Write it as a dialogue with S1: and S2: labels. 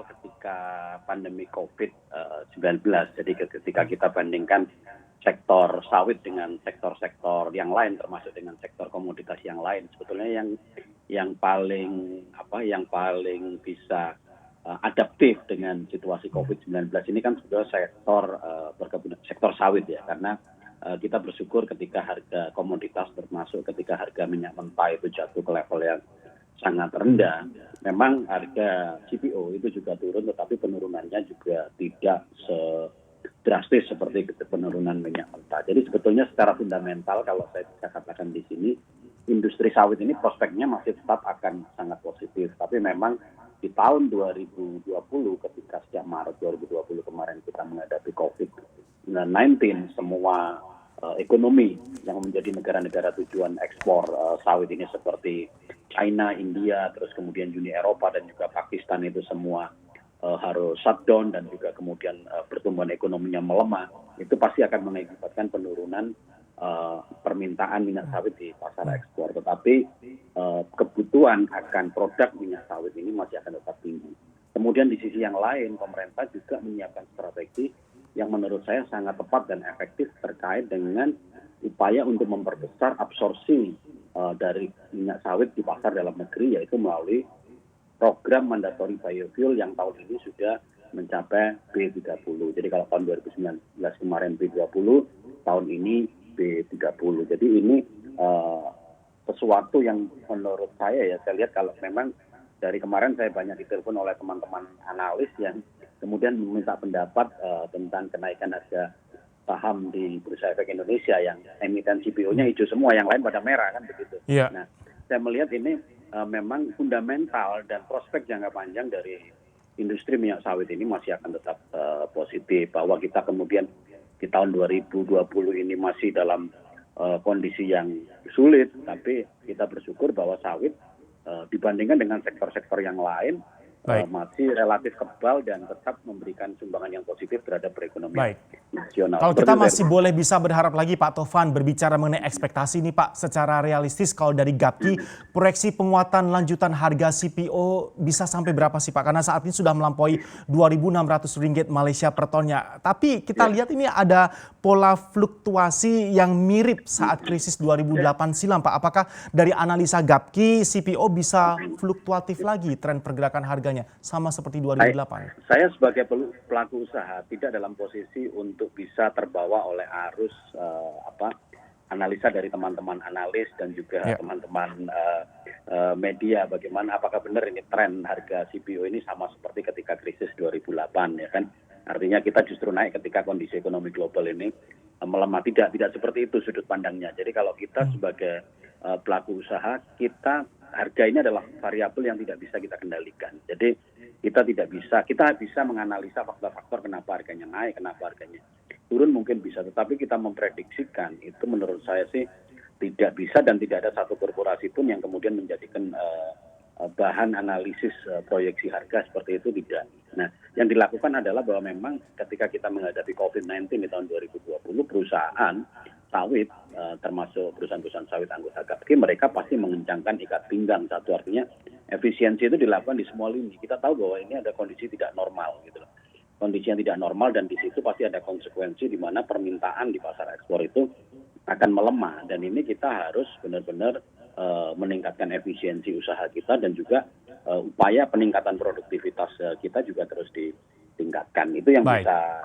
S1: ketika pandemi COVID-19. Jadi ketika kita bandingkan sektor sawit dengan sektor-sektor yang lain, termasuk dengan sektor komoditas yang lain, sebetulnya yang paling bisa adaptif dengan situasi COVID-19 ini kan sebetulnya sektor sawit ya, karena kita bersyukur ketika harga komoditas termasuk ketika harga minyak mentah itu jatuh ke level yang sangat rendah. Memang harga CPO itu juga turun, tetapi penurunannya juga tidak drastis seperti penurunan minyak mentah. Jadi sebetulnya secara fundamental kalau saya bisa katakan di sini, industri sawit ini prospeknya masih tetap akan sangat positif. Tapi memang di tahun 2020 ketika sejak Maret 2020 kemarin kita menghadapi COVID-19, semua ekonomi yang menjadi negara-negara tujuan ekspor sawit ini seperti China, India, terus kemudian Uni Eropa dan juga Pakistan itu semua harus shutdown dan juga kemudian pertumbuhan ekonominya melemah, itu pasti akan mengakibatkan penurunan permintaan minyak sawit di pasar ekspor. Tetapi kebutuhan akan produk minyak sawit ini masih akan tetap tinggi. Kemudian di sisi yang lain, pemerintah juga menyiapkan strategi yang menurut saya sangat tepat dan efektif terkait dengan upaya untuk memperbesar absorpsi dari minyak sawit di pasar dalam negeri, yaitu melalui program mandatory biofuel yang tahun ini sudah mencapai B30. Jadi kalau tahun 2019 kemarin B20, tahun ini B30. Jadi ini sesuatu yang menurut saya lihat kalau memang dari kemarin saya banyak ditelepon oleh teman-teman analis yang kemudian meminta pendapat tentang kenaikan harga saham di Bursa Efek Indonesia yang emiten CPO-nya hijau semua, yang lain pada merah kan begitu.
S2: Yeah.
S1: Nah, saya melihat ini memang fundamental dan prospek jangka panjang dari industri minyak sawit ini masih akan tetap positif, bahwa kita kemudian di tahun 2020 ini masih dalam kondisi yang sulit, tapi kita bersyukur bahwa sawit dibandingkan dengan sektor-sektor yang lain masih relatif kebal dan tetap memberikan sumbangan yang positif terhadap perekonomian nasional.
S2: Kalau kita masih boleh bisa berharap lagi Pak Tovan berbicara mengenai ekspektasi nih Pak, secara realistis kalau dari Gapki proyeksi penguatan lanjutan harga CPO bisa sampai berapa sih Pak? Karena saat ini sudah melampaui Rp2.600 Malaysia per tonnya. Tapi kita lihat ini ada pola fluktuasi yang mirip saat krisis 2008 silam Pak. Apakah dari analisa Gapki CPO bisa fluktuatif lagi tren pergerakan harganya sama seperti 2008?
S1: Saya sebagai pelaku usaha tidak dalam posisi untuk bisa terbawa oleh arus analisa dari teman-teman analis dan juga teman-teman media, bagaimana apakah benar ini tren harga CPO ini sama seperti ketika krisis 2008 ya kan. Artinya kita justru naik ketika kondisi ekonomi global ini melemah. Tidak seperti itu sudut pandangnya. Jadi kalau kita sebagai pelaku usaha, harga ini adalah variabel yang tidak bisa kita kendalikan. Jadi kita bisa menganalisa faktor-faktor kenapa harganya naik, kenapa harganya turun mungkin bisa, tetapi kita memprediksikan itu menurut saya sih tidak bisa, dan tidak ada satu korporasi pun yang kemudian menjadikan bahan analisis proyeksi harga seperti itu, tidak. Nah, yang dilakukan adalah bahwa memang ketika kita menghadapi COVID-19 di tahun 2020, perusahaan sawit, termasuk perusahaan-perusahaan sawit anggota Gapki, mereka pasti mengencangkan ikat pinggang. Satu, artinya efisiensi itu dilakukan di semua lini. Kita tahu bahwa ini ada kondisi tidak normal gitu loh. Kondisi yang tidak normal, dan di situ pasti ada konsekuensi di mana permintaan di pasar ekspor itu akan melemah, dan ini kita harus benar-benar meningkatkan efisiensi usaha kita, dan juga upaya peningkatan produktivitas kita juga terus ditingkatkan. Itu yang bisa